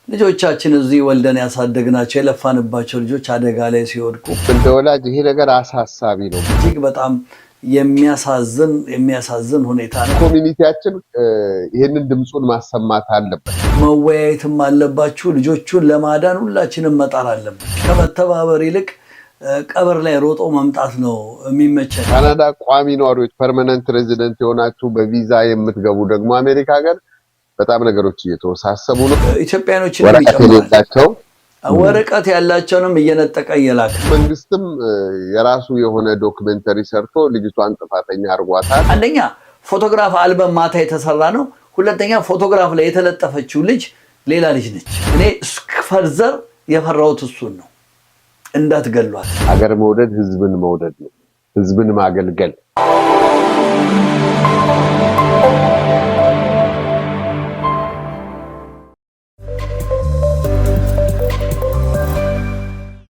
ልጆቻችን እዚህ ወልደን ያሳደግናቸው የለፋንባቸው ልጆች አደጋ ላይ ሲወድቁ እንደ ወላጅ ይሄ ነገር አሳሳቢ ነው። እጅግ በጣም የሚያሳዝን ሁኔታ ነው። ኮሚኒቲያችን ይሄንን ድምጹን ማሰማት አለበት። መወያየትም አለባችሁ። ልጆቹን ለማዳን ሁላችንም መጣር አለብን። ከመተባበር ይልቅ ቀብር ላይ ሮጦ መምጣት ነው የሚመቸን። ካናዳ ቋሚ ነዋሪዎች ፐርማነንት ሬዚደንት የሆናችሁ በቪዛ የምትገቡ ደግሞ አሜሪካ ሀገር በጣም ነገሮች እየተወሳሰቡ ነው። ኢትዮጵያኖችን ወረቀት ያላቸውንም እየነጠቀ እየላከ መንግስትም የራሱ የሆነ ዶክመንተሪ ሰርቶ ልጅቷን ጥፋተኛ አርጓታል። አንደኛ ፎቶግራፍ አልበም ማታ የተሰራ ነው። ሁለተኛ ፎቶግራፍ ላይ የተለጠፈችው ልጅ ሌላ ልጅ ነች። እኔ ፈርዘር የፈራሁት እሱን ነው። እንዳትገሏት። ሀገር መውደድ ህዝብን መውደድ ነው። ህዝብን ማገልገል።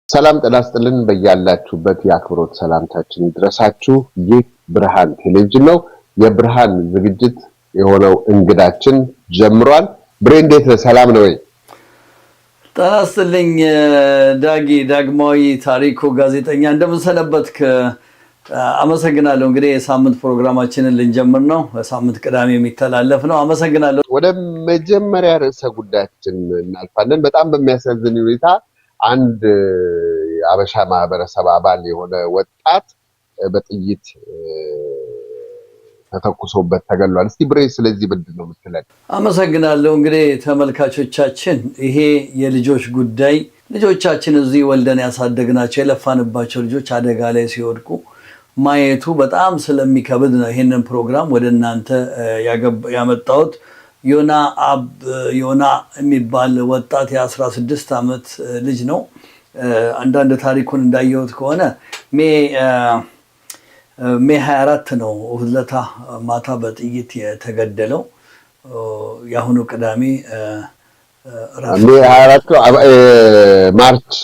ሰላም ጤና ይስጥልን። በያላችሁበት የአክብሮት ሰላምታችን ይድረሳችሁ። ይህ ብርሃን ቴሌቪዥን ነው። የብርሃን ዝግጅት የሆነው እንግዳችን ጀምሯል። ብሬ እንዴት ነህ? ሰላም ነው ወይ? ጤና ይስጥልኝ ዳግማዊ ታሪኩ ጋዜጠኛ፣ እንደምን ሰነበትክ? አመሰግናለሁ። እንግዲህ የሳምንት ፕሮግራማችንን ልንጀምር ነው። በሳምንት ቅዳሜ የሚተላለፍ ነው። አመሰግናለሁ። ወደ መጀመሪያ ርዕሰ ጉዳያችን እናልፋለን። በጣም በሚያሳዝን ሁኔታ አንድ የአበሻ ማህበረሰብ አባል የሆነ ወጣት በጥይት ተተኩሶበት ተገሏል። እስቲ ብሬ ስለዚህ ምንድን ነው የምትለን? አመሰግናለሁ። እንግዲህ ተመልካቾቻችን፣ ይሄ የልጆች ጉዳይ ልጆቻችን እዚህ ወልደን ያሳደግናቸው የለፋንባቸው ልጆች አደጋ ላይ ሲወድቁ ማየቱ በጣም ስለሚከብድ ነው ይሄንን ፕሮግራም ወደ እናንተ ያመጣሁት። ዮና የሚባል ወጣት የ16 ዓመት ልጅ ነው። አንዳንድ ታሪኩን እንዳየሁት ከሆነ ሜይ 24 ነው ሁለታ ማታ በጥይት የተገደለው። የአሁኑ ቅዳሜ ማርች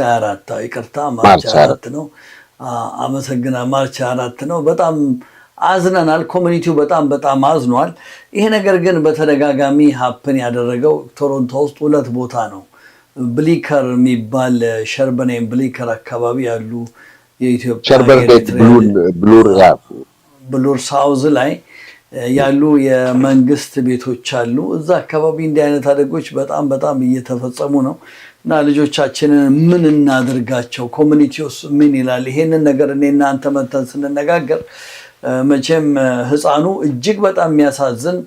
24 ይቅርታ፣ ማርች 24 ነው። አመሰግና ማርች 24 ነው። በጣም አዝነናል። ኮሚኒቲው በጣም አዝኗል። ይሄ ነገር ግን በተደጋጋሚ ሀፕን ያደረገው ቶሮንቶ ውስጥ ሁለት ቦታ ነው። ብሊከር የሚባል ሸርበኔም ብሊከር አካባቢ ያሉ የኢትዮጵያ ብሉር ሳውዝ ላይ ያሉ የመንግስት ቤቶች አሉ። እዛ አካባቢ እንዲህ አይነት አደጎች በጣም እየተፈጸሙ ነው እና ልጆቻችንን ምን እናድርጋቸው? ኮሚኒቲውስ ምን ይላል? ይሄንን ነገር እኔ እናንተ መተን ስንነጋገር መቼም ህፃኑ እጅግ በጣም የሚያሳዝን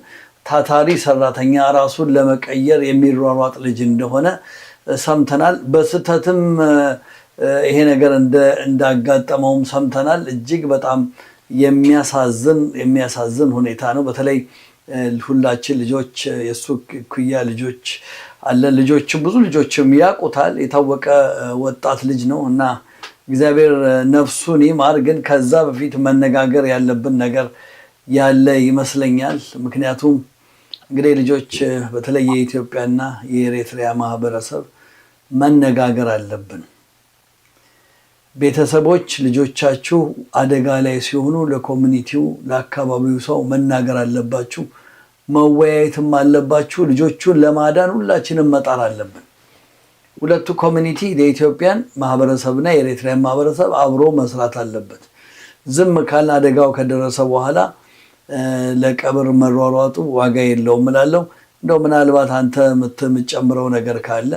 ታታሪ ሰራተኛ ራሱን ለመቀየር የሚሯሯጥ ልጅ እንደሆነ ሰምተናል። በስተትም ይሄ ነገር እንዳጋጠመውም ሰምተናል። እጅግ በጣም የሚያሳዝን ሁኔታ ነው። በተለይ ሁላችን ልጆች የሱ ኩያ ልጆች አለን። ልጆችም ብዙ ልጆችም ያውቁታል። የታወቀ ወጣት ልጅ ነው እና እግዚአብሔር ነፍሱን ይማር። ግን ከዛ በፊት መነጋገር ያለብን ነገር ያለ ይመስለኛል። ምክንያቱም እንግዲህ ልጆች በተለይ የኢትዮጵያና የኤርትራ ማህበረሰብ መነጋገር አለብን። ቤተሰቦች ልጆቻችሁ አደጋ ላይ ሲሆኑ ለኮሚኒቲው ለአካባቢው ሰው መናገር አለባችሁ፣ መወያየትም አለባችሁ። ልጆቹን ለማዳን ሁላችንም መጣር አለብን። ሁለቱ ኮሚኒቲ የኢትዮጵያን ማህበረሰብና የኤርትራን ማህበረሰብ አብሮ መስራት አለበት። ዝም ካልን አደጋው ከደረሰ በኋላ ለቀብር መሯሯጡ ዋጋ የለውም እላለሁ። እንደው ምናልባት አንተ የምትጨምረው ነገር ካለ?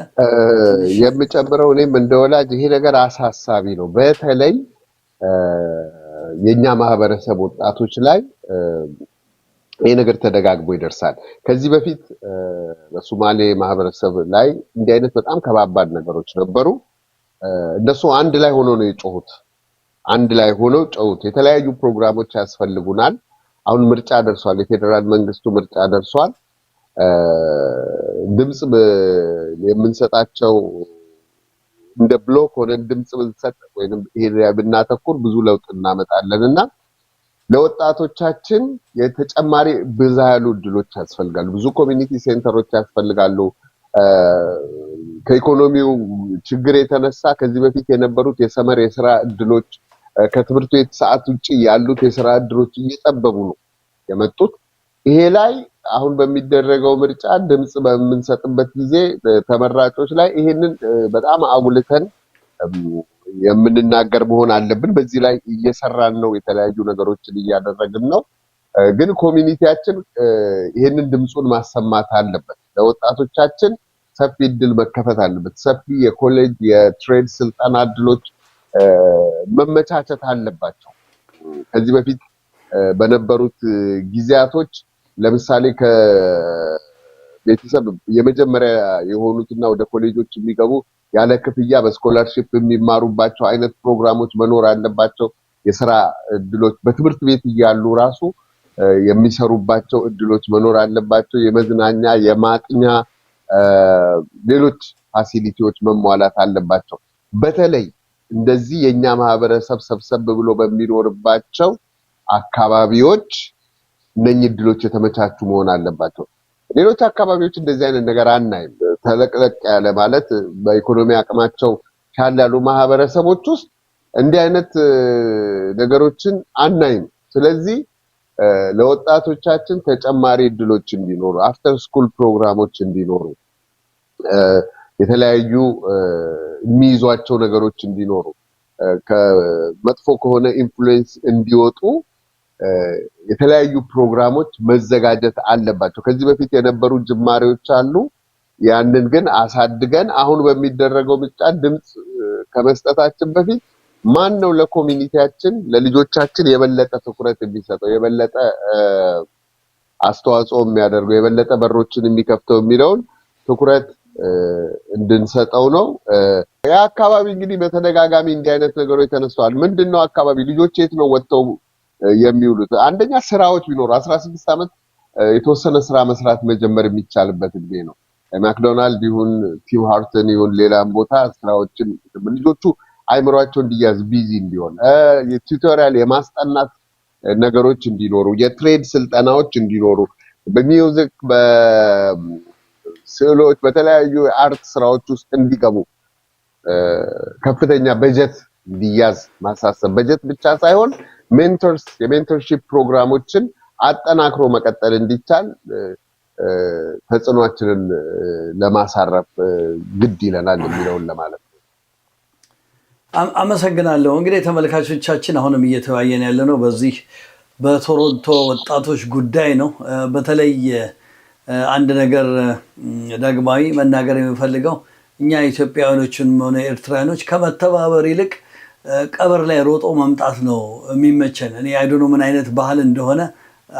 የምጨምረው እኔም እንደ ወላጅ ይሄ ነገር አሳሳቢ ነው። በተለይ የኛ ማህበረሰብ ወጣቶች ላይ ይሄ ነገር ተደጋግሞ ይደርሳል። ከዚህ በፊት በሶማሌ ማህበረሰብ ላይ እንዲህ አይነት በጣም ከባባድ ነገሮች ነበሩ። እነሱ አንድ ላይ ሆኖ ነው የጮሁት። አንድ ላይ ሆነው ጮሁት። የተለያዩ ፕሮግራሞች ያስፈልጉናል። አሁን ምርጫ ደርሷል። የፌደራል መንግስቱ ምርጫ ደርሷል። ድምጽ የምንሰጣቸው እንደ ብሎክ ሆነን ድምጽ ብንሰጥ ወይንም ይሄ ብናተኩር ብዙ ለውጥ እናመጣለንና ለወጣቶቻችን የተጨማሪ ብዛ ያሉ እድሎች ያስፈልጋሉ። ብዙ ኮሚኒቲ ሴንተሮች ያስፈልጋሉ። ከኢኮኖሚው ችግር የተነሳ ከዚህ በፊት የነበሩት የሰመር የሥራ እድሎች ከትምህርት ቤት ሰዓት ውጪ ያሉት የሥራ እድሎች እየጠበቡ ነው የመጡት። ይሄ ላይ አሁን በሚደረገው ምርጫ ድምጽ በምንሰጥበት ጊዜ ተመራጮች ላይ ይሄንን በጣም አጉልተን የምንናገር መሆን አለብን። በዚህ ላይ እየሰራን ነው፣ የተለያዩ ነገሮችን እያደረግን ነው። ግን ኮሚኒቲያችን ይሄንን ድምጹን ማሰማት አለበት። ለወጣቶቻችን ሰፊ እድል መከፈት አለበት። ሰፊ የኮሌጅ የትሬድ ስልጠና እድሎች መመቻቸት አለባቸው። ከዚህ በፊት በነበሩት ጊዜያቶች ለምሳሌ ከቤተሰብ የመጀመሪያ የሆኑትና ወደ ኮሌጆች የሚገቡ ያለ ክፍያ በስኮላርሺፕ የሚማሩባቸው አይነት ፕሮግራሞች መኖር አለባቸው። የሥራ እድሎች በትምህርት ቤት እያሉ ራሱ የሚሰሩባቸው እድሎች መኖር አለባቸው። የመዝናኛ የማጥኛ ሌሎች ፋሲሊቲዎች መሟላት አለባቸው። በተለይ እንደዚህ የኛ ማህበረሰብ ሰብሰብ ብሎ በሚኖርባቸው አካባቢዎች እነኚህ እድሎች የተመቻቹ መሆን አለባቸው። ሌሎች አካባቢዎች እንደዚህ አይነት ነገር አናይም። ተለቅለቅ ያለ ማለት በኢኮኖሚ አቅማቸው ያሉ ማህበረሰቦች ውስጥ እንዲህ አይነት ነገሮችን አናይም። ስለዚህ ለወጣቶቻችን ተጨማሪ እድሎች እንዲኖሩ፣ አፍተር ስኩል ፕሮግራሞች እንዲኖሩ፣ የተለያዩ የሚይዟቸው ነገሮች እንዲኖሩ፣ ከመጥፎ ከሆነ ኢንፍሉዌንስ እንዲወጡ የተለያዩ ፕሮግራሞች መዘጋጀት አለባቸው። ከዚህ በፊት የነበሩ ጅማሬዎች አሉ። ያንን ግን አሳድገን አሁን በሚደረገው ምርጫ ድምጽ ከመስጠታችን በፊት ማን ነው ለኮሚኒቲያችን ለልጆቻችን የበለጠ ትኩረት የሚሰጠው የበለጠ አስተዋጽኦ የሚያደርገው የበለጠ በሮችን የሚከፍተው የሚለውን ትኩረት እንድንሰጠው ነው። ያ አካባቢ እንግዲህ በተደጋጋሚ እንዲህ አይነት ነገሮች ተነስተዋል። ምንድነው አካባቢ ልጆች የት ነው ወጥተው የሚውሉት? አንደኛ ስራዎች ቢኖሩ 16 ዓመት የተወሰነ ስራ መስራት መጀመር የሚቻልበት እድሜ ነው። ማክዶናልድ ይሁን ቲም ሃርተን ይሁን ሌላም ቦታ ስራዎችን ልጆቹ አይምሯቸው እንዲያዝ ቢዚ እንዲሆን የቱቶሪያል የማስጠናት ነገሮች እንዲኖሩ የትሬድ ስልጠናዎች እንዲኖሩ በሚውዚክ በስዕሎች በተለያዩ አርት ስራዎች ውስጥ እንዲገቡ ከፍተኛ በጀት እንዲያዝ ማሳሰብ በጀት ብቻ ሳይሆን ሜንተርስ የሜንተርሺፕ ፕሮግራሞችን አጠናክሮ መቀጠል እንዲቻል ተጽዕኖአችንን ለማሳረፍ ግድ ይለናል የሚለውን ለማለት ነው። አመሰግናለሁ። እንግዲህ ተመልካቾቻችን አሁንም እየተወያየን ያለነው በዚህ በቶሮንቶ ወጣቶች ጉዳይ ነው። በተለይ አንድ ነገር ዳግማዊ መናገር የሚፈልገው እኛ ኢትዮጵያውያኖችም ሆነ ኤርትራውያኖች ከመተባበር ይልቅ ቀብር ላይ ሮጦ መምጣት ነው የሚመቸን። እኔ አይዶኖ ምን አይነት ባህል እንደሆነ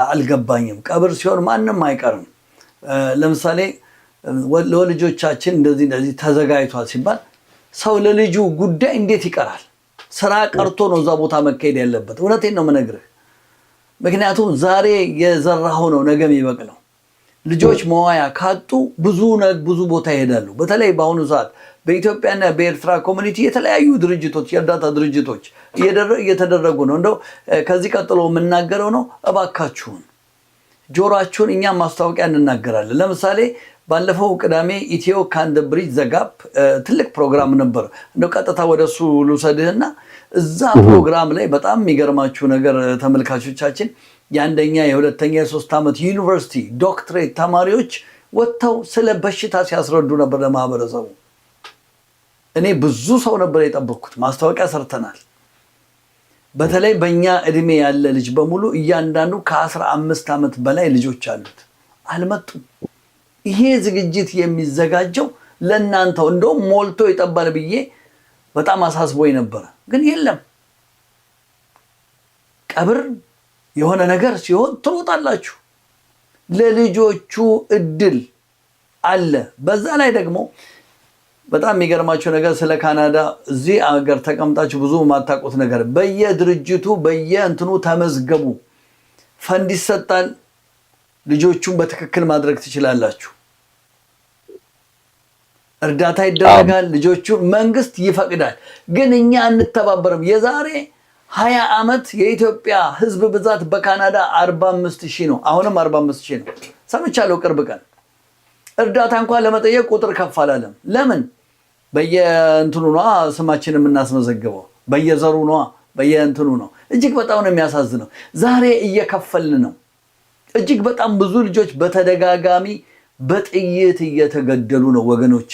አልገባኝም። ቀብር ሲሆን ማንም አይቀርም። ለምሳሌ ለልጆቻችን እንደዚህ ተዘጋጅቷል ሲባል ሰው ለልጁ ጉዳይ እንዴት ይቀራል? ስራ ቀርቶ ነው እዛ ቦታ መካሄድ ያለበት። እውነቴን ነው የምነግርህ። ምክንያቱም ዛሬ የዘራኸው ነው ነገ የሚበቅለው። ልጆች መዋያ ካጡ ብዙ ቦታ ይሄዳሉ። በተለይ በአሁኑ ሰዓት በኢትዮጵያና በኤርትራ ኮሚኒቲ የተለያዩ ድርጅቶች የእርዳታ ድርጅቶች እየተደረጉ ነው። እንደው ከዚህ ቀጥሎ የምናገረው ነው፣ እባካችሁን ጆሮአችሁን እኛም ማስታወቂያ እንናገራለን። ለምሳሌ ባለፈው ቅዳሜ ኢትዮ ካን ዘ ብሪጅ ዘ ጋፕ ትልቅ ፕሮግራም ነበር። እንደው ቀጥታ ወደሱ ልውሰድህና እዛ ፕሮግራም ላይ በጣም የሚገርማችሁ ነገር ተመልካቾቻችን የአንደኛ የሁለተኛ የሶስት ዓመት ዩኒቨርሲቲ ዶክትሬት ተማሪዎች ወጥተው ስለ በሽታ ሲያስረዱ ነበር ለማህበረሰቡ። እኔ ብዙ ሰው ነበር የጠበቅኩት። ማስታወቂያ ሰርተናል። በተለይ በእኛ እድሜ ያለ ልጅ በሙሉ እያንዳንዱ ከ15 ዓመት በላይ ልጆች አሉት፣ አልመጡም። ይሄ ዝግጅት የሚዘጋጀው ለእናንተው እንደውም ሞልቶ ይጠባል ብዬ በጣም አሳስቦኝ ነበረ። ግን የለም። ቀብር የሆነ ነገር ሲሆን ትሮጣላችሁ። ለልጆቹ እድል አለ። በዛ ላይ ደግሞ በጣም የሚገርማችሁ ነገር ስለ ካናዳ እዚህ አገር ተቀምጣችሁ ብዙ የማታውቁት ነገር በየድርጅቱ በየእንትኑ ተመዝገቡ። ፈንድ ይሰጣል። ልጆቹን በትክክል ማድረግ ትችላላችሁ። እርዳታ ይደረጋል። ልጆቹ መንግስት ይፈቅዳል። ግን እኛ እንተባበርም። የዛሬ 20 ዓመት የኢትዮጵያ ህዝብ ብዛት በካናዳ 45,000 ነው። አሁንም 45,000 ነው። ሰምቻለሁ ቅርብ ቀን። እርዳታ እንኳን ለመጠየቅ ቁጥር ከፍ አላለም። ለምን? በየእንትኑ ነው ስማችን የምናስመዘግበው፣ በየዘሩ ነው፣ በየእንትኑ ነው። እጅግ በጣም ነው የሚያሳዝነው። ዛሬ እየከፈልን ነው። እጅግ በጣም ብዙ ልጆች በተደጋጋሚ በጥይት እየተገደሉ ነው ወገኖቼ።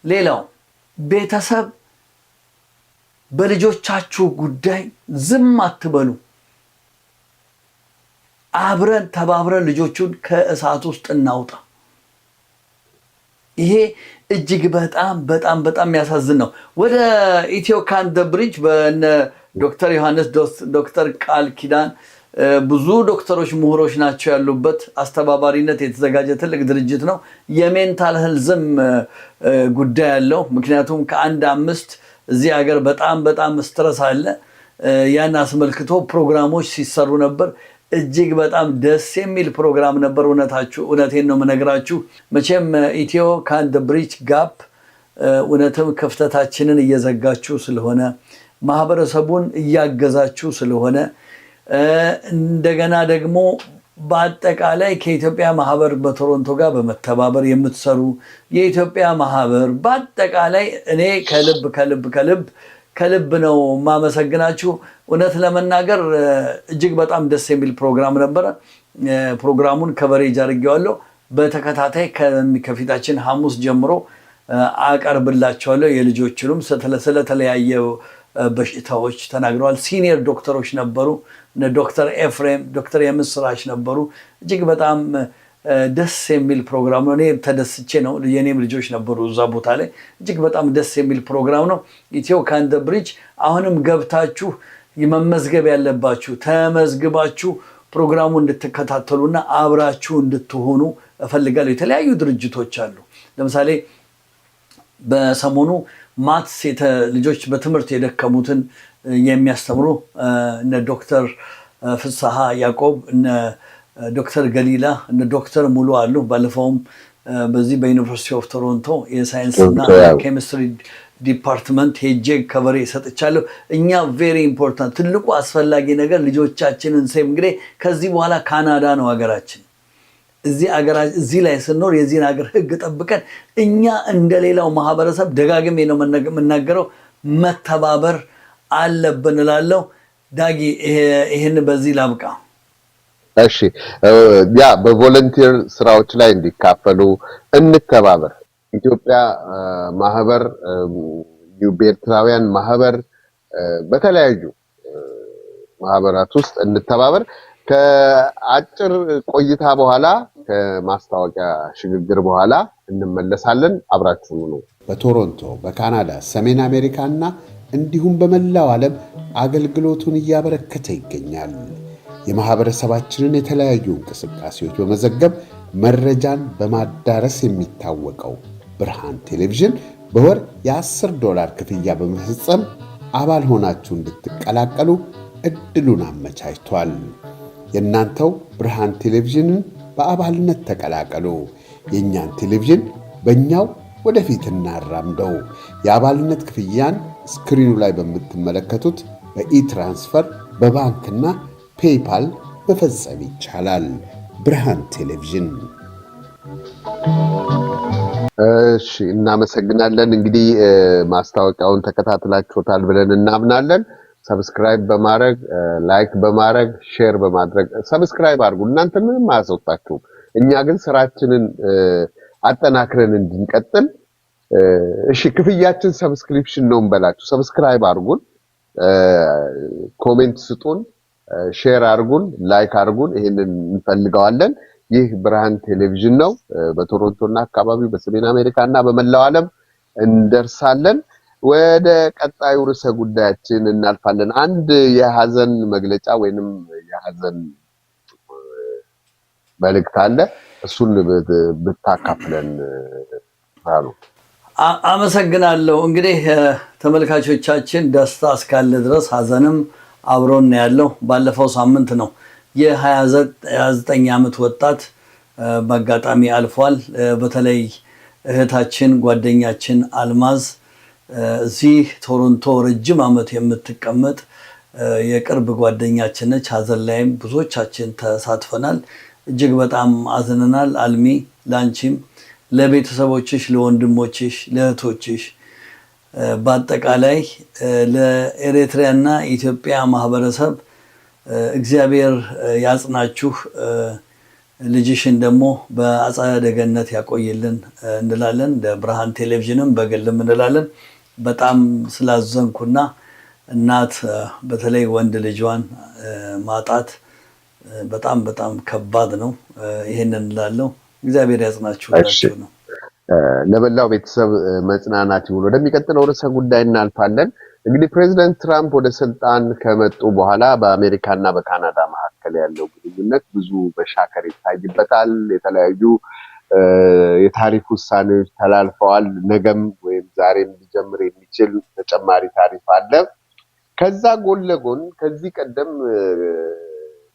ሌላው ቤተሰብ በልጆቻችሁ ጉዳይ ዝም አትበሉ። አብረን ተባብረን ልጆቹን ከእሳት ውስጥ እናውጣ። ይሄ እጅግ በጣም በጣም በጣም ያሳዝን ነው። ወደ ኢትዮ ካንደ ብሪጅ በነ ዶክተር ዮሐንስ ዶክተር ቃል ኪዳን ብዙ ዶክተሮች ምሁሮች ናቸው ያሉበት አስተባባሪነት የተዘጋጀ ትልቅ ድርጅት ነው። የሜንታል ሄልዝም ጉዳይ ያለው ምክንያቱም ከ1-5 እዚህ ሀገር በጣም በጣም ስትረስ አለ። ያን አስመልክቶ ፕሮግራሞች ሲሰሩ ነበር። እጅግ በጣም ደስ የሚል ፕሮግራም ነበር። እውነቴን ነው የምነግራችሁ። መቼም ኢትዮ ካንደ ብሪጅ ጋፕ እውነትም ክፍተታችንን እየዘጋችሁ ስለሆነ ማህበረሰቡን እያገዛችሁ ስለሆነ እንደገና ደግሞ በአጠቃላይ ከኢትዮጵያ ማህበር በቶሮንቶ ጋር በመተባበር የምትሰሩ የኢትዮጵያ ማህበር በአጠቃላይ እኔ ከልብ ነው ማመሰግናችሁ። እውነት ለመናገር እጅግ በጣም ደስ የሚል ፕሮግራም ነበረ። ፕሮግራሙን ከቨሬጅ አድርጌዋለሁ። በተከታታይ ከፊታችን ሐሙስ ጀምሮ አቀርብላችኋለሁ። የልጆችንም ስለተለያየ በሽታዎች ተናግረዋል። ሲኒየር ዶክተሮች ነበሩ። ዶክተር ኤፍሬም፣ ዶክተር የምስራች ነበሩ። እጅግ በጣም ደስ የሚል ፕሮግራም ነው። እኔ ተደስቼ ነው። የኔም ልጆች ነበሩ እዛ ቦታ ላይ። እጅግ በጣም ደስ የሚል ፕሮግራም ነው። ኢትዮ ካንደ ብሪጅ አሁንም ገብታችሁ መመዝገብ ያለባችሁ ተመዝግባችሁ ፕሮግራሙ እንድትከታተሉና አብራችሁ እንድትሆኑ እፈልጋለሁ። የተለያዩ ድርጅቶች አሉ። ለምሳሌ በሰሞኑ ማትስ ልጆች በትምህርት የደከሙትን የሚያስተምሩ እነ ዶክተር ፍስሐ ያዕቆብ፣ እነ ዶክተር ገሊላ፣ እነ ዶክተር ሙሉ አሉ። ባለፈውም በዚህ በዩኒቨርሲቲ ኦፍ ቶሮንቶ የሳይንስና ኬሚስትሪ ዲፓርትመንት ሄጄ ከበሬ ሰጥቻለሁ። እኛ ቬሪ ኢምፖርታንት ትልቁ አስፈላጊ ነገር ልጆቻችንን ሴም እንግዲህ ከዚህ በኋላ ካናዳ ነው ሀገራችን። እዚህ ላይ ስንኖር የዚህን ሀገር ሕግ ጠብቀን እኛ እንደሌላው ማህበረሰብ ደጋግሜ ነው የምናገረው መተባበር አለብን እላለሁ። ዳጊ ይህን በዚህ ላብቃ። እሺ፣ ያ በቮለንቲር ስራዎች ላይ እንዲካፈሉ እንተባበር። ኢትዮጵያ ማህበር፣ በኤርትራውያን ማህበር፣ በተለያዩ ማህበራት ውስጥ እንተባበር። ከአጭር ቆይታ በኋላ ከማስታወቂያ ሽግግር በኋላ እንመለሳለን። አብራችሁ ነው። በቶሮንቶ፣ በካናዳ፣ ሰሜን አሜሪካ እና እንዲሁም በመላው ዓለም አገልግሎቱን እያበረከተ ይገኛል። የማህበረሰባችንን የተለያዩ እንቅስቃሴዎች በመዘገብ መረጃን በማዳረስ የሚታወቀው ብርሃን ቴሌቪዥን በወር $10 ክፍያ በመፈጸም አባል ሆናችሁ እንድትቀላቀሉ እድሉን አመቻችቷል። የእናንተው ብርሃን ቴሌቪዥንን በአባልነት ተቀላቀሉ። የእኛን ቴሌቪዥን በእኛው ወደፊት እናራምደው። የአባልነት ክፍያን ስክሪኑ ላይ በምትመለከቱት በኢትራንስፈር በባንክና ፔይፓል መፈጸም ይቻላል። ብርሃን ቴሌቪዥን። እሺ፣ እናመሰግናለን። እንግዲህ ማስታወቂያውን ተከታትላችሁታል ብለን እናምናለን። ሰብስክራይብ በማድረግ ላይክ በማድረግ ሼር በማድረግ ሰብስክራይብ አድርጉ። እናንተ ምንም አያስወጣችሁም። እኛ ግን ስራችንን አጠናክረን እንድንቀጥል እሺ፣ ክፍያችን ሰብስክሪፕሽን ነው እንበላችሁ። ሰብስክራይብ አድርጉን፣ ኮሜንት ስጡን፣ ሼር አድርጉን፣ ላይክ አድርጉን። ይሄንን እንፈልገዋለን። ይህ ብርሃን ቴሌቪዥን ነው። በቶሮንቶና አካባቢው በሰሜን አሜሪካና በመላው ዓለም እንደርሳለን። ወደ ቀጣዩ ርዕሰ ጉዳያችን እናልፋለን። አንድ የሐዘን መግለጫ ወይንም የሐዘን መልእክት አለ። እሱን ብታካፍለን አሉ። አመሰግናለሁ። እንግዲህ ተመልካቾቻችን ደስታ እስካለ ድረስ ሐዘንም አብሮን ያለው ባለፈው ሳምንት ነው የ29 ዓመት ወጣት በአጋጣሚ አልፏል። በተለይ እህታችን ጓደኛችን አልማዝ እዚህ ቶሮንቶ ረጅም ዓመት የምትቀመጥ የቅርብ ጓደኛችን ነች። ሐዘን ላይም ብዙዎቻችን ተሳትፈናል። እጅግ በጣም አዝነናል። አልሚ፣ ላንቺም፣ ለቤተሰቦችሽ፣ ለወንድሞችሽ፣ ለእህቶችሽ በአጠቃላይ ለኤርትራና ኢትዮጵያ ማህበረሰብ እግዚአብሔር ያጽናችሁ። ልጅሽን ደግሞ በአጸደ ገነት ያቆይልን እንላለን። ለብርሃን ቴሌቪዥንም በግልም እንላለን። በጣም ስላዘንኩና እናት በተለይ ወንድ ልጇን ማጣት በጣም በጣም ከባድ ነው። ይሄንን እንላለው። እግዚአብሔር ያጽናችሁ ነው። ለበላው ቤተሰብ መጽናናት ይሁን። ወደሚቀጥለው ርዕሰ ጉዳይ እናልፋለን። እንግዲህ ፕሬዚደንት ትራምፕ ወደ ስልጣን ከመጡ በኋላ በአሜሪካና በካናዳ መካከል ያለው ግንኙነት ብዙ መሻከር ይታይበታል። የተለያዩ የታሪፍ ውሳኔዎች ተላልፈዋል። ነገም ወይም ዛሬም ሊጀምር የሚችል ተጨማሪ ታሪፍ አለ። ከዛ ጎን ለጎን ከዚህ ቀደም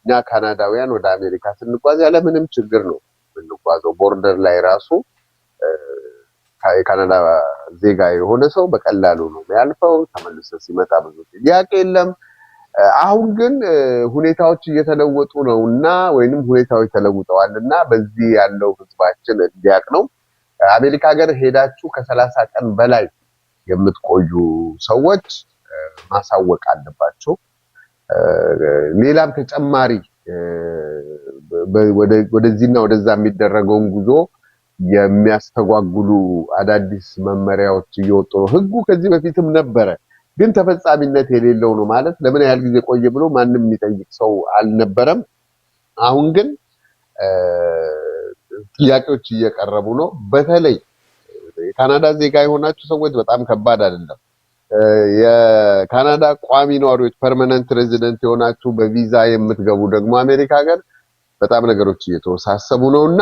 እኛ ካናዳውያን ወደ አሜሪካ ስንጓዝ ያለ ምንም ችግር ነው የምንጓዘው። ቦርደር ላይ ራሱ የካናዳ ዜጋ የሆነ ሰው በቀላሉ ነው ያልፈው። ተመልሶ ሲመጣ ብዙ ጥያቄ የለም። አሁን ግን ሁኔታዎች እየተለወጡ ነውና ወይንም ሁኔታዎች ተለውጠዋልና በዚህ ያለው ህዝባችን እንዲያቅ ነው። አሜሪካ ሀገር ሄዳችሁ ከ30 ቀን በላይ የምትቆዩ ሰዎች ማሳወቅ አለባቸው። ሌላም ተጨማሪ ወደዚህና ወደዛ የሚደረገውን ጉዞ የሚያስተጓጉሉ አዳዲስ መመሪያዎች እየወጡ ነው። ህጉ ከዚህ በፊትም ነበረ፣ ግን ተፈጻሚነት የሌለው ነው። ማለት ለምን ያህል ጊዜ ቆየ ብሎ ማንም የሚጠይቅ ሰው አልነበረም። አሁን ግን ጥያቄዎች እየቀረቡ ነው። በተለይ የካናዳ ዜጋ የሆናችሁ ሰዎች በጣም ከባድ አይደለም። የካናዳ ቋሚ ነዋሪዎች ፐርማነንት ሬዚደንት የሆናችሁ በቪዛ የምትገቡ ደግሞ አሜሪካ ሀገር በጣም ነገሮች እየተወሳሰቡ ነውና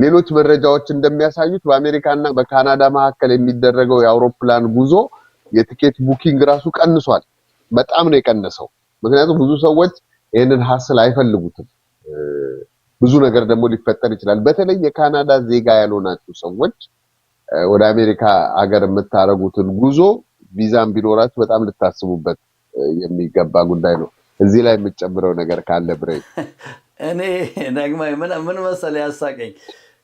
ሌሎች መረጃዎች እንደሚያሳዩት በአሜሪካና በካናዳ መካከል የሚደረገው የአውሮፕላን ጉዞ የቲኬት ቡኪንግ ራሱ ቀንሷል። በጣም ነው የቀነሰው። ምክንያቱም ብዙ ሰዎች ይሄንን ሀስል አይፈልጉትም። ብዙ ነገር ደግሞ ሊፈጠር ይችላል። በተለይ የካናዳ ዜጋ ያልሆናችሁ ሰዎች ወደ አሜሪካ ሀገር የምታረጉትን ጉዞ ቪዛም ቢኖራችሁ በጣም ልታስቡበት የሚገባ ጉዳይ ነው። እዚህ ላይ የምትጨምረው ነገር ካለ ብሬ? እኔ ደግማ ምን መሰለህ ያሳቀኝ፣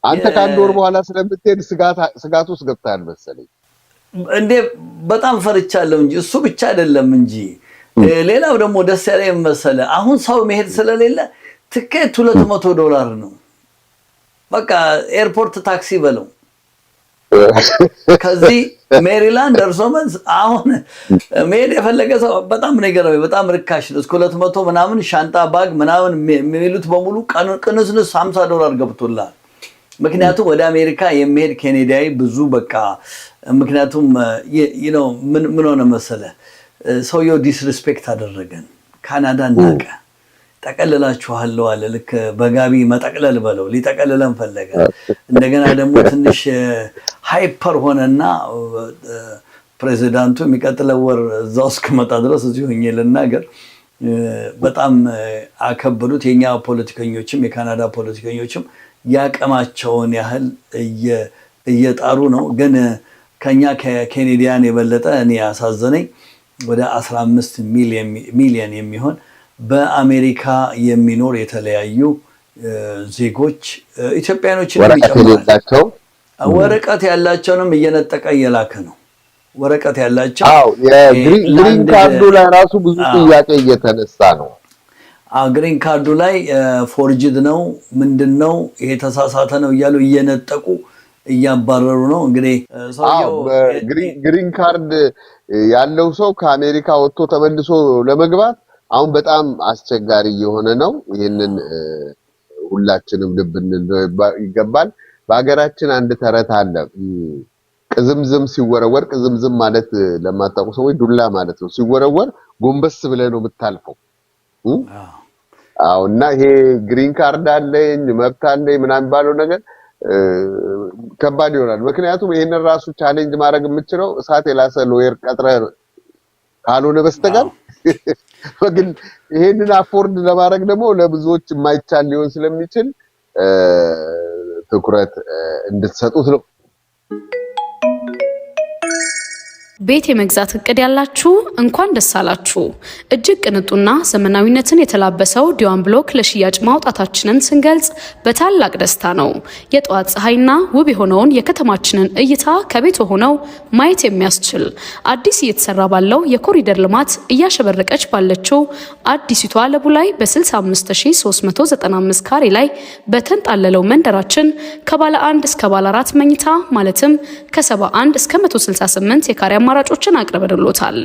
አንተ ከአንድ ወር በኋላ ስለምትሄድ ስጋት ውስጥ ገብተሃል መሰለኝ። እንዴ በጣም ፈርቻለሁ እንጂ እሱ ብቻ አይደለም እንጂ ሌላው ደግሞ ደስ ያለኝ መሰለህ፣ አሁን ሰው መሄድ ስለሌለ ትኬት $200 ነው። በቃ ኤርፖርት ታክሲ በለው። ከዚህ ሜሪላንድ ደርሶ መልስ አሁን መሄድ የፈለገ ሰው በጣም ነገራዊ በጣም ርካሽ ነው። እስከ 200 ምናምን ሻንጣ ባግ ምናምን የሚሉት በሙሉ ቅንስንስ $50 ገብቶላል። ምክንያቱም ወደ አሜሪካ የሚሄድ ኬኔዲያዊ ብዙ በቃ ምክንያቱም ምን ሆነ መሰለ፣ ሰውየው ዲስሪስፔክት አደረገን። ካናዳ ናቀ። ጠቀልላችኋለሁ አለ። ልክ በጋቢ መጠቅለል በለው ሊጠቀልለን ፈለገ። እንደገና ደግሞ ትንሽ ሃይፐር ሆነና ፕሬዚዳንቱ የሚቀጥለው ወር እዛው እስከመጣ ድረስ እዚሁ ሆኜ ልናገር በጣም አከበሉት። የኛ ፖለቲከኞችም የካናዳ ፖለቲከኞችም ያቀማቸውን ያህል እየጣሩ ነው። ግን ከኛ ከኬኔዲያን የበለጠ እኔ ያሳዘነኝ ወደ 15 ሚሊዮን የሚሆን በአሜሪካ የሚኖር የተለያዩ ዜጎች ኢትዮጵያኖችን የሚጨምራቸው ወረቀት ያላቸውንም እየነጠቀ እየላከ ነው። ወረቀት ያላቸው የግሪን ካርዱ ላይ ራሱ ብዙ ጥያቄ እየተነሳ ነው። ግሪን ካርዱ ላይ ፎርጅድ ነው ምንድነው ይሄ ተሳሳተ ነው እያሉ እየነጠቁ እያባረሩ ነው። እንግዲህ ሰውየው ግሪን ካርድ ያለው ሰው ከአሜሪካ ወጥቶ ተመልሶ ለመግባት አሁን በጣም አስቸጋሪ የሆነ ነው። ይሄንን ሁላችንም ልብ እንል ይገባል። በአገራችን አንድ ተረት አለ። ቅዝምዝም ሲወረወር፣ ቅዝምዝም ማለት ለማታውቁ ሰዎች ዱላ ማለት ነው። ሲወረወር ጎንበስ ብለህ ነው የምታልፈው። እና ይሄ ግሪን ካርድ አለኝ መብት አለኝ ምናምን ባለው ነገር ከባድ ይሆናል። ምክንያቱም ይሄንን ራሱ ቻሌንጅ ማድረግ የምችለው እሳት የላሰ ሎየር ቀጥረህ ካልሆነ በስተቀር ግን ይሄንን አፎርድ ለማድረግ ደግሞ ለብዙዎች የማይቻል ሊሆን ስለሚችል ትኩረት እንድትሰጡት ነው። ቤት የመግዛት እቅድ ያላችሁ እንኳን ደስ አላችሁ። እጅግ ቅንጡና ዘመናዊነትን የተላበሰው ዲዋን ብሎክ ለሽያጭ ማውጣታችንን ስንገልጽ በታላቅ ደስታ ነው። የጠዋት ፀሐይና ውብ የሆነውን የከተማችንን እይታ ከቤት ሆነው ማየት የሚያስችል አዲስ እየተሰራ ባለው የኮሪደር ልማት እያሸበረቀች ባለችው አዲሲቷ ለቡ ላይ በ65395 ካሬ ላይ በተንጣለለው መንደራችን ከባለ 1 እስከ ባለ 4 መኝታ ማለትም ከ71 እስከ 168 የካሬ አማራጮችን አቅርበንሎታል።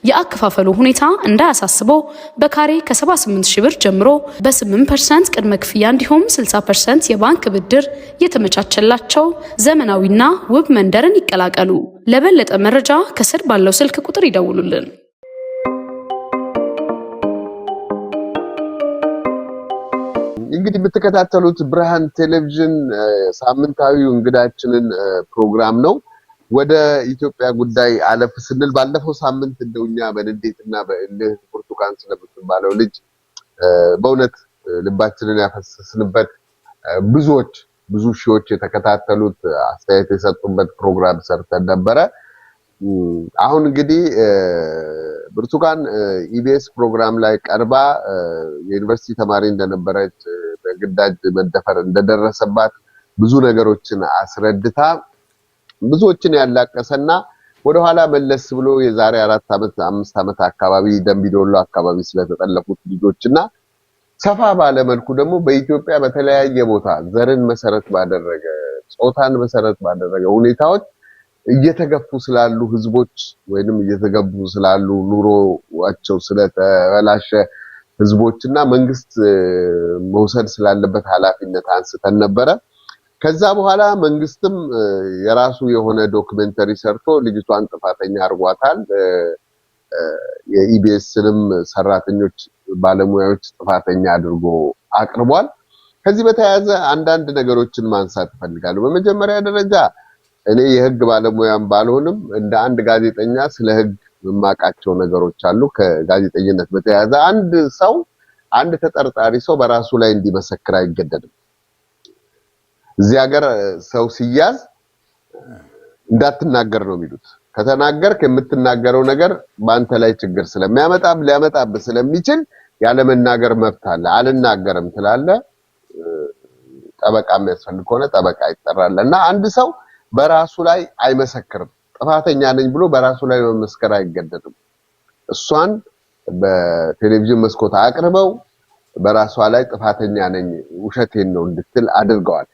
የአከፋፈሉ ሁኔታ እንዳያሳስበው በካሬ ከ78 ሺህ ብር ጀምሮ በ8% ቅድመ ክፍያ እንዲሁም 60% የባንክ ብድር የተመቻቸላቸው ዘመናዊና ውብ መንደርን ይቀላቀሉ። ለበለጠ መረጃ ከስር ባለው ስልክ ቁጥር ይደውሉልን። እንግዲህ የምትከታተሉት ብርሃን ቴሌቪዥን ሳምንታዊው እንግዳችንን ፕሮግራም ነው። ወደ ኢትዮጵያ ጉዳይ አለፍ ስንል ባለፈው ሳምንት እንደውኛ በንዴትና በእልህ ብርቱካን ስለምትባለው ልጅ በእውነት ልባችንን ያፈሰስንበት ብዙ ሺዎች የተከታተሉት አስተያየት የሰጡበት ፕሮግራም ሰርተን ነበረ። አሁን እንግዲህ ብርቱካን ኢቢኤስ ፕሮግራም ላይ ቀርባ የዩኒቨርሲቲ ተማሪ እንደነበረች በግዳጅ መደፈር እንደደረሰባት ብዙ ነገሮችን አስረድታ ብዙዎችን ያላቀሰና ወደኋላ መለስ ብሎ የዛሬ 4 ዓመት 5 ዓመት አካባቢ ደምቢዶሎ አካባቢ ስለተጠለፉት ልጆችና ሰፋ ባለ መልኩ ደግሞ በኢትዮጵያ በተለያየ ቦታ ዘርን መሰረት ባደረገ ጾታን መሰረት ባደረገ ሁኔታዎች እየተገፉ ስላሉ ህዝቦች ወይንም እየተገቡ ስላሉ ኑሮዋቸው ስለተበላሸ ህዝቦችና መንግስት መውሰድ ስላለበት ኃላፊነት አንስተን ነበረ። ከዛ በኋላ መንግስትም የራሱ የሆነ ዶክመንተሪ ሰርቶ ልጅቷን ጥፋተኛ አርጓታል። የኢቢኤስንም ሰራተኞች ባለሙያዎች ጥፋተኛ አድርጎ አቅርቧል። ከዚህ በተያያዘ አንዳንድ ነገሮችን ማንሳት ፈልጋለሁ። በመጀመሪያ ደረጃ እኔ የህግ ባለሙያም ባልሆንም እንደ አንድ ጋዜጠኛ ስለ ህግ መማቃቸው ነገሮች አሉ። ከጋዜጠኝነት በተያያዘ አንድ ተጠርጣሪ ሰው በራሱ ላይ እንዲመሰክር አይገደድም። እዚህ ሀገር ሰው ሲያዝ እንዳትናገር ነው የሚሉት። ከተናገርክ የምትናገረው ነገር በአንተ ላይ ችግር ሊያመጣብህ ስለሚችል ያለ መናገር መብት አለ። አልናገርም ትላለህ። ጠበቃ የሚያስፈልግ ከሆነ ጠበቃ ይጠራል እና አንድ ሰው በራሱ ላይ አይመሰክርም። ጥፋተኛ ነኝ ብሎ በራሱ ላይ መመስከር አይገደድም። እሷን በቴሌቪዥን መስኮት አቅርበው በራሷ ላይ ጥፋተኛ ነኝ ውሸቴን ነው እንድትል አድርገዋል።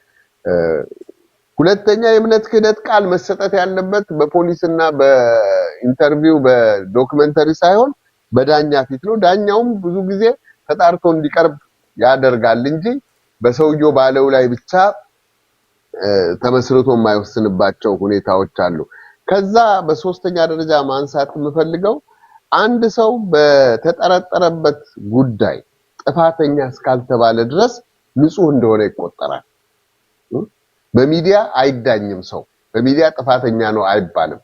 ሁለተኛ የእምነት ክህደት ቃል መሰጠት ያለበት በፖሊስና በኢንተርቪው በዶክመንተሪ ሳይሆን በዳኛ ፊት ነው። ዳኛውም ብዙ ጊዜ ተጣርቶ እንዲቀርብ ያደርጋል እንጂ በሰውየው ባለው ላይ ብቻ ተመስርቶ የማይወስንባቸው ሁኔታዎች አሉ። ከዛ በሶስተኛ ደረጃ ማንሳት የምፈልገው አንድ ሰው በተጠረጠረበት ጉዳይ ጥፋተኛ እስካልተባለ ድረስ ንጹህ እንደሆነ ይቆጠራል። በሚዲያ አይዳኝም። ሰው በሚዲያ ጥፋተኛ ነው አይባልም።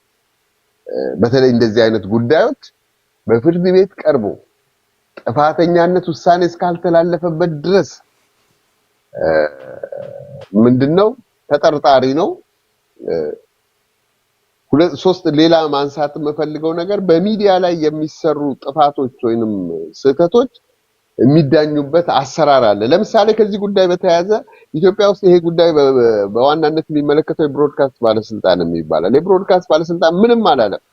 በተለይ እንደዚህ አይነት ጉዳዮች በፍርድ ቤት ቀርቦ ጥፋተኛነት ውሳኔ እስካልተላለፈበት ድረስ ምንድነው ተጠርጣሪ ነው። ሶስት ሌላ ማንሳት የምፈልገው ነገር በሚዲያ ላይ የሚሰሩ ጥፋቶች ወይንም ስህተቶች የሚዳኙበት አሰራር አለ። ለምሳሌ ከዚህ ጉዳይ በተያያዘ ኢትዮጵያ ውስጥ ይሄ ጉዳይ በዋናነት የሚመለከተው የብሮድካስት ባለስልጣን የሚባለው የብሮድካስት ባለስልጣን ምንም አላለም።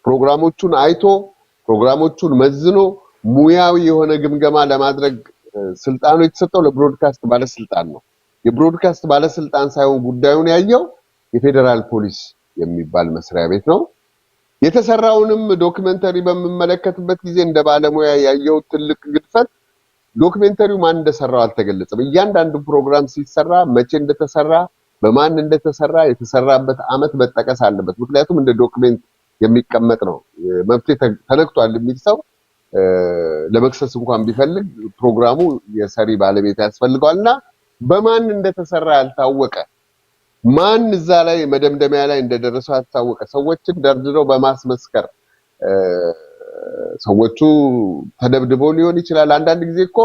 ፕሮግራሞቹን አይቶ ፕሮግራሞቹን መዝኖ ሙያዊ የሆነ ግምገማ ለማድረግ ስልጣኑ የተሰጠው ለብሮድካስት ባለስልጣን ነው። የብሮድካስት ባለስልጣን ሳይሆን ጉዳዩን ያየው የፌደራል ፖሊስ የሚባል መስሪያ ቤት ነው። የተሰራውንም ዶክመንተሪ በመመለከትበት ጊዜ እንደ ባለሙያ ያየው ትልቅ ግድፈት ዶክመንተሪው ማን እንደሰራው አልተገለጸም። እያንዳንዱ ፕሮግራም ሲሰራ መቼ እንደተሰራ በማን እንደተሰራ የተሰራበት አመት መጠቀስ አለበት። ምክንያቱም እንደ ዶክመንት የሚቀመጥ ነው። መብት ተነክቷል የሚል ሰው ለመክሰስ እንኳን ቢፈልግ ፕሮግራሙ የሰሪ ባለቤት ያስፈልገዋልና በማን እንደተሰራ ያልታወቀ ማን እዛ ላይ መደምደሚያ ላይ እንደደረሰው ያልታወቀ ሰዎችን ደርድረው በማስመስከር ሰዎቹ ተደብድበው ሊሆን ይችላል። አንዳንድ ጊዜ እኮ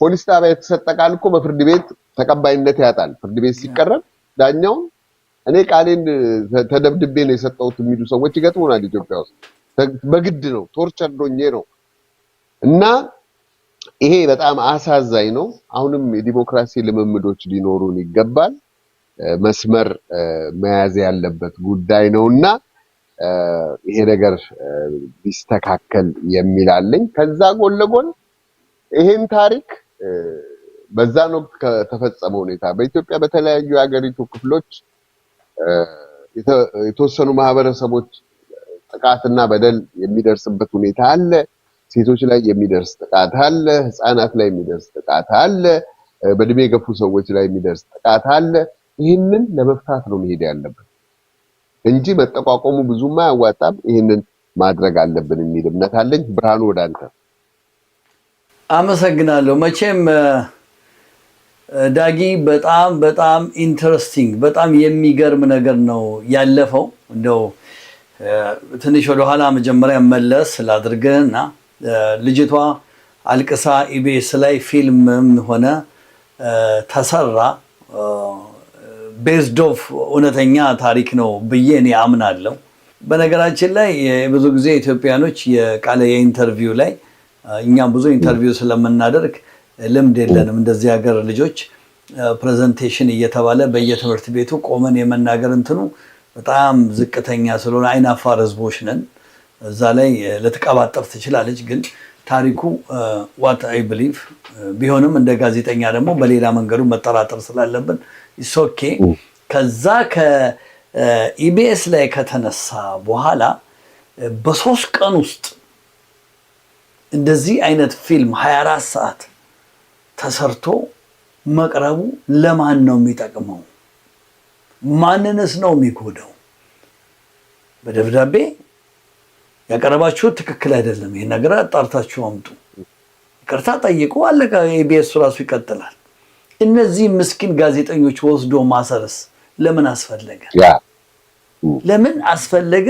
ፖሊስ ጣቢያ የተሰጠ ቃል እኮ በፍርድ ቤት ተቀባይነት ያጣል። ፍርድ ቤት ሲቀርብ ዳኛው እኔ ቃሌን ተደብድቤ ነው የሰጠሁት የሚሉ ሰዎች ይገጥሙናል ኢትዮጵያ ውስጥ። በግድ ነው ቶርቸር ዶኜ ነው እና ይሄ በጣም አሳዛኝ ነው። አሁንም የዲሞክራሲ ልምምዶች ሊኖሩን ይገባል። መስመር መያዝ ያለበት ጉዳይ ነውና ይሄ ነገር ቢስተካከል የሚላለኝ። ከዛ ጎን ለጎን ይሄን ታሪክ በዛን ወቅት ከተፈጸመ ሁኔታ በኢትዮጵያ በተለያዩ የሀገሪቱ ክፍሎች የተወሰኑ ማህበረሰቦች ጥቃትና በደል የሚደርስበት ሁኔታ አለ። ሴቶች ላይ የሚደርስ ጥቃት አለ፣ ህፃናት ላይ የሚደርስ ጥቃት አለ፣ በእድሜ የገፉ ሰዎች ላይ የሚደርስ ጥቃት አለ። ይህንን ለመፍታት ነው መሄድ ያለብን እንጂ መጠቋቆሙ ብዙም አያዋጣም። ይህንን ማድረግ አለብን የሚል እምነት አለኝ። ብርሃኑ ወደ አንተ። አመሰግናለሁ። መቼም ዳጊ በጣም በጣም ኢንተረስቲንግ በጣም የሚገርም ነገር ነው ያለፈው። እንደው ትንሽ ወደኋላ መጀመሪያ መለስ ስላድርገና ልጅቷ አልቅሳ ኢቢኤስ ላይ ፊልምም ሆነ ተሰራ ቤዝድ ኦፍ እውነተኛ ታሪክ ነው ብዬ እኔ አምናለሁ። በነገራችን ላይ ብዙ ጊዜ ኢትዮጵያኖች የቃለ የኢንተርቪው ላይ እኛም ብዙ ኢንተርቪው ስለምናደርግ ልምድ የለንም። እንደዚህ ሀገር ልጆች ፕሬዘንቴሽን እየተባለ በየትምህርት ቤቱ ቆመን የመናገር እንትኑ በጣም ዝቅተኛ ስለሆነ አይናፋር ህዝቦች ነን። እዛ ላይ ልትቀባጠር ትችላለች። ግን ታሪኩ ዋት አይ ብሊቭ ቢሆንም እንደ ጋዜጠኛ ደግሞ በሌላ መንገዱ መጠራጠር ስላለብን ኢሶኬ ከዛ ከኢቢኤስ ላይ ከተነሳ በኋላ በ3 ቀን ውስጥ እንደዚህ አይነት ፊልም 24 ሰዓት ተሰርቶ መቅረቡ ለማን ነው የሚጠቅመው? ማንንስ ነው የሚጎዳው? በደብዳቤ ያቀረባችሁት ትክክል አይደለም፣ ይሄን ነገር አጣርታችሁ አምጡ፣ ይቅርታ ጠይቁ፣ አለቀ። ኢቢኤስ ራሱ ይቀጥላል። እነዚህ ምስኪን ጋዜጠኞች ወስዶ ማሰርስ ለምን አስፈለገ? ለምን አስፈለገ?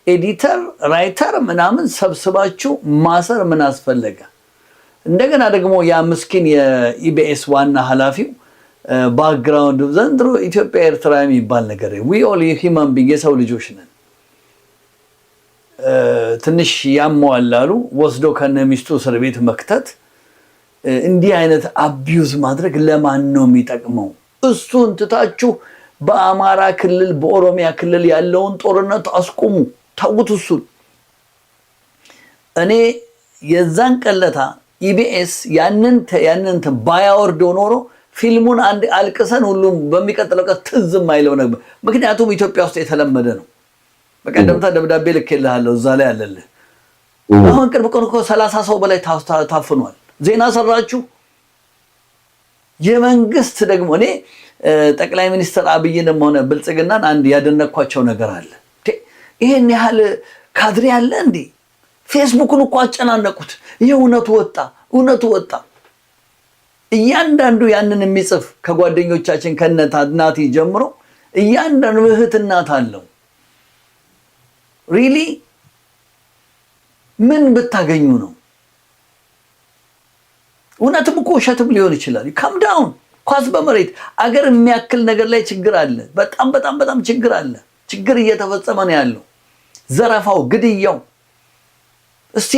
ኤዲተር ራይተር ምናምን ሰብስባችሁ ማሰር ምን አስፈለገ? እንደገና ደግሞ ያ ምስኪን የኢቢኤስ ዋና ኃላፊው ባክግራውንድ ዘንድሮ ኢትዮጵያ ኤርትራ የሚባል ነገር ዊ ኦል ሂውማን ቢንግ የሰው ልጆች ነን። ትንሽ ያሟላሉ ወስዶ ከነሚስቱ እስር ቤት መክተት፣ እንዲህ አይነት አቢዩዝ ማድረግ ለማን ነው የሚጠቅመው? እሱን ትታችሁ በአማራ ክልል በኦሮሚያ ክልል ያለውን ጦርነት አስቁሙ፣ ታውቱ እሱን። እኔ የዛን ቀለታ ኢቢኤስ ያንን ባያወርደው ኖሮ ፊልሙን አንድ አልቅሰን ሁሉም በሚቀጥለው ቀን ትዝም አይለው ነበር። ምክንያቱም ኢትዮጵያ ውስጥ የተለመደ ነው። በቀደምታ ደብዳቤ ልኬልሃለሁ እዛ ላይ አለልህ። አሁን ቅርብ ቀን እኮ 30 ሰው በላይ ታፍኗል። ዜና ሰራችሁ። የመንግስት ደግሞ እኔ ጠቅላይ ሚኒስትር አብይንም ሆነ ብልጽግናን አንድ ያደነኳቸው ነገር አለ። ይሄን ያህል ካድሬ አለ እንዴ? ፌስቡክን እኮ አጨናነቁት። ይሄ እውነቱ ወጣ። እያንዳንዱ ያንን የሚጽፍ ከጓደኞቻችን ከናቲ ጀምሮ እያንዳንዱ እህት እናት አለው። ሪሊ ምን ብታገኙ ነው? እውነትም እኮ ውሸትም ሊሆን ይችላል። ካም ዳውን። ኳስ በመሬት አገር የሚያክል ነገር ላይ ችግር አለ። በጣም በጣም በጣም ችግር አለ። ችግር እየተፈጸመ ነው ያለው። ዘረፋው፣ ግድያው። እስቲ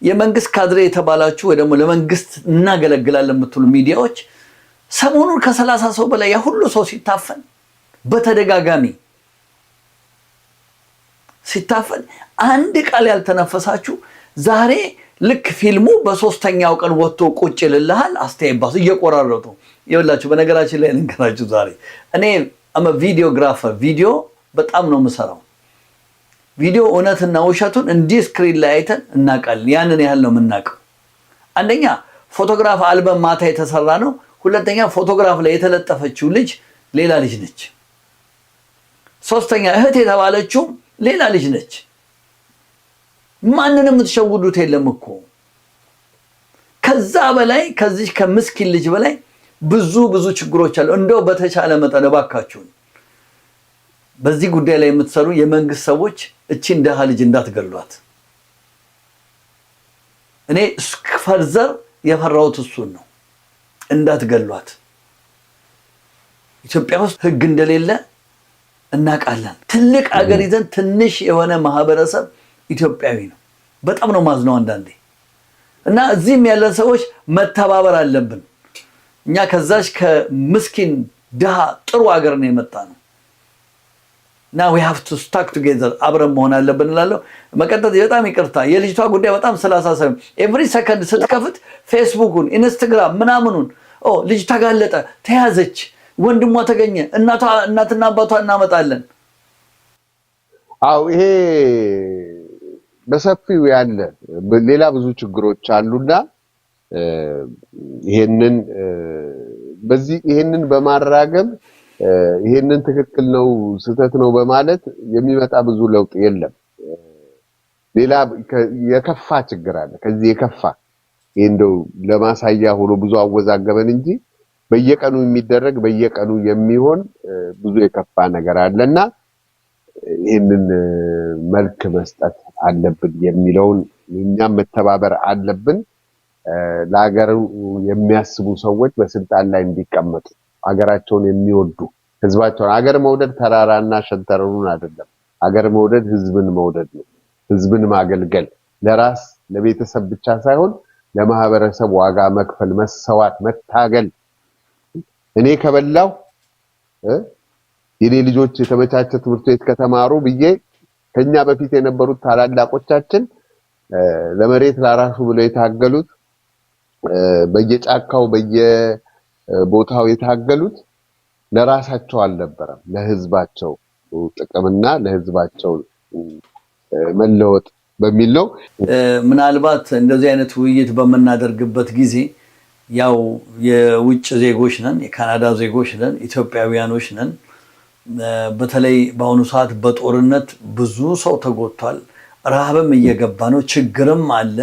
የመንግስት ካድሬ የተባላችሁ ወይ ደግሞ ለመንግስት እናገለግላለን የምትሉ ሚዲያዎች ሰሞኑን ከ30 ሰው በላይ ያ ሁሉ ሰው ሲታፈን በተደጋጋሚ ሲታፈን አንድ ቃል ያልተነፈሳችሁ ዛሬ ልክ ፊልሙ በ3ኛው ቀን ወጥቶ ቁጭ ልልሃል አስተያየባሱ እየቆራረጡ ይኸውላችሁ። በነገራችን ላይ ልንገራችሁ ዛሬ እኔ ቪዲዮግራፈር ቪዲዮ በጣም ነው የምሰራው። ቪዲዮ እውነትና ውሸቱን እንዲህ ስክሪን ላይ አይተን እናውቃለን። ያንን ያህል ነው የምናውቀው። አንደኛ ፎቶግራፍ አልበም ማታ የተሰራ ነው። ሁለተኛ ፎቶግራፍ ላይ የተለጠፈችው ልጅ ሌላ ልጅ ነች። ሶስተኛ እህት የተባለችው ሌላ ልጅ ነች። ማንንም የምትሸውዱት የለም እኮ። ከዛ በላይ ከዚህ ከምስኪን ልጅ በላይ ብዙ ችግሮች አሉ። እንደው በተቻለ መጠን እባካችሁን በዚህ ጉዳይ ላይ የምትሰሩ የመንግስት ሰዎች እቺን ደሃ ልጅ እንዳትገሏት። እኔ ፈርዘር የፈራሁት እሱን ነው። እንዳትገሏት። ኢትዮጵያ ውስጥ ህግ እንደሌለ እናቃለን ትልቅ አገር ይዘን ትንሽ የሆነ ማህበረሰብ ኢትዮጵያዊ ነው በጣም ነው ማዝነው አንዳንዴ እና እዚህም ያለ ሰዎች መተባበር አለብን እኛ ከዛሽ ከምስኪን ድሃ ጥሩ አገር ነው የመጣነው now we have to stick together አብረን መሆን አለብን እላለሁ መቀጠል በጣም ይቅርታ የልጅቷ ጉዳይ በጣም ስላሳሰበ every second ስትከፍት ፌስቡክን ኢንስታግራም ምናምኑን ልጅ ተጋለጠ ተያዘች ወንድሟ ተገኘ እናትና አባቷ እናመጣለን ይሄ በሰፊው ያለ ሌላ ብዙ ችግሮች አሉና ይሄንን በማራገብ ይሄንን ትክክል ነው ስህተት ነው በማለት የሚመጣ ብዙ ለውጥ የለም ሌላ የከፋ ችግር አለ ከዚህ የከፋ እንደው ለማሳያ ሆኖ ብዙ አወዛገበን እንጂ በየቀኑ የሚደረግ በየቀኑ የሚሆን ብዙ የከፋ ነገር አለና ይሄንን መልክ መስጠት አለብን የሚለውን እኛም መተባበር አለብን ለሀገሩ የሚያስቡ ሰዎች በስልጣን ላይ እንዲቀመጡ ሀገራቸውን የሚወዱ ህዝባቸውን ሀገር መውደድ ተራራና ሸንተረሩን አይደለም ሀገር መውደድ ህዝብን መውደድ ነው ህዝብን ማገልገል ለራስ ለቤተሰብ ብቻ ሳይሆን ለማህበረሰብ ዋጋ መክፈል መሰዋት መታገል እኔ ከበላው የኔ ልጆች የተመቻቸ ትምህርት ቤት ከተማሩ ብዬ ከኛ በፊት የነበሩት ታላላቆቻችን ለመሬት ላራሹ ብለው የታገሉት በየጫካው በየቦታው የታገሉት ለራሳቸው አልነበረም ለህዝባቸው ጥቅምና ለህዝባቸው መለወጥ በሚል ነው ምናልባት እንደዚህ አይነት ውይይት በመናደርግበት ጊዜ ያው የውጭ ዜጎች ነን የካናዳ ዜጎች ነን ኢትዮጵያውያኖች ነን በተለይ በአሁኑ ሰዓት በጦርነት ብዙ ሰው ተጎድቷል ረሃብም እየገባ ነው ችግርም አለ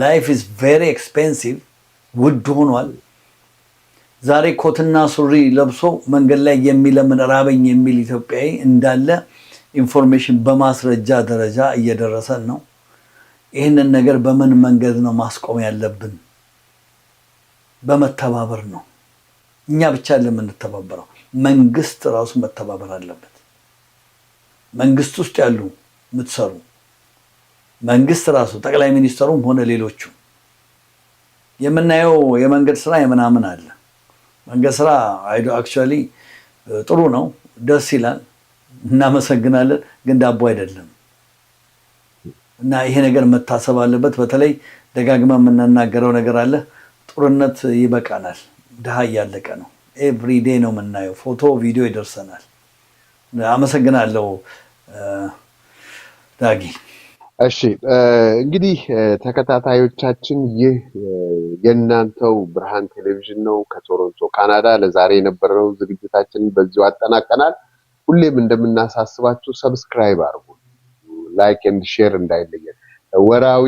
life is very expensive ውድ ሆኗል ዛሬ ኮትና ሱሪ ለብሶ መንገድ ላይ የሚለምን ራበኝ የሚል ኢትዮጵያዊ እንዳለ ኢንፎርሜሽን በማስረጃ ደረጃ እየደረሰን ነው ይሄንን ነገር በምን መንገድ ነው ማስቆም ያለብን በመተባበር ነው እኛ ብቻ ለምንተባበረው መንግስት ራሱ መተባበር አለበት መንግስት ውስጥ ያሉ ምትሰሩ መንግስት ራሱ ጠቅላይ ሚኒስትሩም ሆነ ሌሎቹ የምናየው የመንገድ ስራ የምናምን አለ መንገድ ስራ አክቹአሊ ጥሩ ነው ደስ ይላል እናመሰግናለን ግን ዳቦ አይደለም እና ይሄ ነገር መታሰብ አለበት በተለይ ደጋግመን የምንናገረው ነገር አለ ጦርነት ይበቃናል ድሃ ያለቀ ነው ኤቭሪ ዴይ ነው የምናየው ፎቶ ቪዲዮ ይደርሰናል አመሰግናለሁ ዳጊ እሺ እንግዲህ ተከታታዮቻችን ይህ የናንተው ብርሃን ቴሌቪዥን ነው ከቶሮንቶ ካናዳ ለዛሬ የነበረው ዝግጅታችን በዚሁ አጠናቀናል ሁሌም እንደምናሳስባችሁ ሰብስክራይብ አድርጉ ላይክ ኤንድ ሼር እንዳይለየን ወራዊ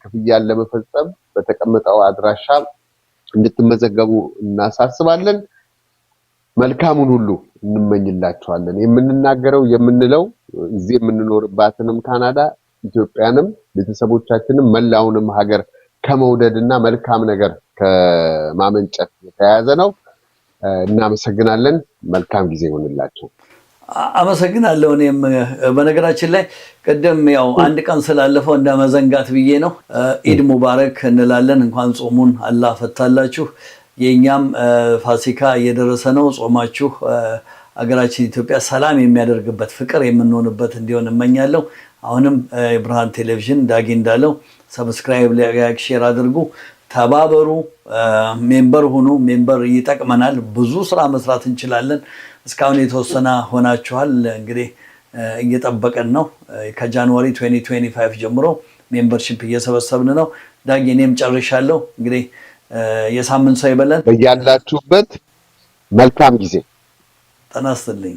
ክፍያን ለመፈጸም በተቀመጠው አድራሻ እንድትመዘገቡ እናሳስባለን መልካሙን ሁሉ እንመኝላችኋለን የምንናገረው የምንለው እዚህ የምንኖርባትንም ካናዳ ኢትዮጵያንም ቤተሰቦቻችንም መላውንም ሀገር ከመውደድና መልካም ነገር ከማመንጨት የተያያዘ ነው እናመሰግናለን መልካም ጊዜ ይሁንላችሁ አመሰግናለሁ እኔም በነገራችን ላይ ቀደም ያው አንድ ቀን ስላለፈው እንደመዘንጋት ብዬ ነው ኢድ ሙባረክ እንላለን እንኳን ጾሙን አላህ ፈታላችሁ የኛም ፋሲካ እየደረሰ ነው ጾማችሁ አገራችን ኢትዮጵያ ሰላም የሚያደርግበት ፍቅር የምንሆንበት እንዲሆን እመኛለሁ አሁንም ብርሃን ቴሌቪዥን ዳጊ እንዳለው ሰብስክራይብ ላይክ ሼር አድርጉ ተባበሩ ሜምበር ሁኑ ሜምበር ይጠቅመናል ብዙ ስራ መስራት እንችላለን እስካሁን የተወሰነ ሆናችኋል እንግዲህ እየጠበቀን ነው ከጃንዋሪ 2025 ጀምሮ ሜምበርሺፕ እየሰበሰብን ነው ዳጊ እኔም ጨርሻለሁ እንግዲህ የሳምንት ሰው ይበለን በያላችሁበት መልካም ጊዜ ተናስተልኝ